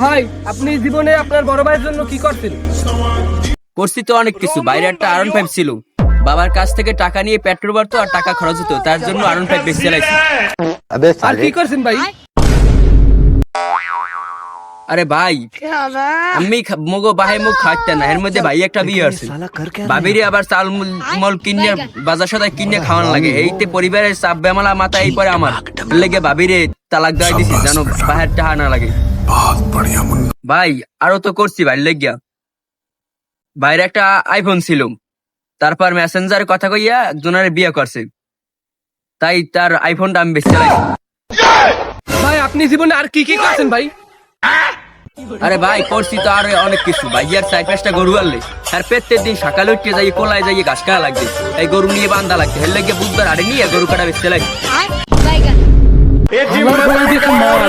ভাই আপনি জীবনে আপনার বড় ভাইয়ের জন্য কি করতেন? করছি তো অনেক কিছু। বাইরে একটা R15 ছিল, বাবার কাছ থেকে টাকা নিয়ে পেট্রোল ভরতো আর টাকা খরচ হতো, তার জন্য R15 বেশি চালাইছি। আর কি করছেন ভাই? আরে ভাই, আমি মগো বাহে মুখ খাইতে না, এর মধ্যে ভাই একটা বিয়ে আছে, ভাবিরে আবার চাল মল কিনে বাজার সদাই কিনে খাওয়ান লাগে, এইতে পরিবারের চাপ বেমালা মাথায় এই পরে আমার লেগে ভাবিরে তালাক দেওয়াই দিছি, জানো বাহের টাহা না লাগে। ভাই আরো তো করছি ভাই লেগিয়া। বাইরে একটা আইফোন ছিল, তারপর মেসেঞ্জারে কথা কইয়া একজনের বিয়ে করছে, তাই তার আইফোনটা আমি বেশি চালাই। ভাই আপনি জীবনে আর কি কি করছেন ভাই? আরে ভাই করছি তো আর অনেক কিছু। ভাইয়ার 4-5টা গরু আনলে আর প্রত্যেক দিন সকালে উঠে যাই কোলায় যাই ঘাস খাওয়া লাগবে, এই গরু নিয়ে বান্ধা লাগছে, হের লেগে বুধবার আড়ে নিয়ে গরু কাটা বেচতে লাগে। আমার বউ দেখে মার।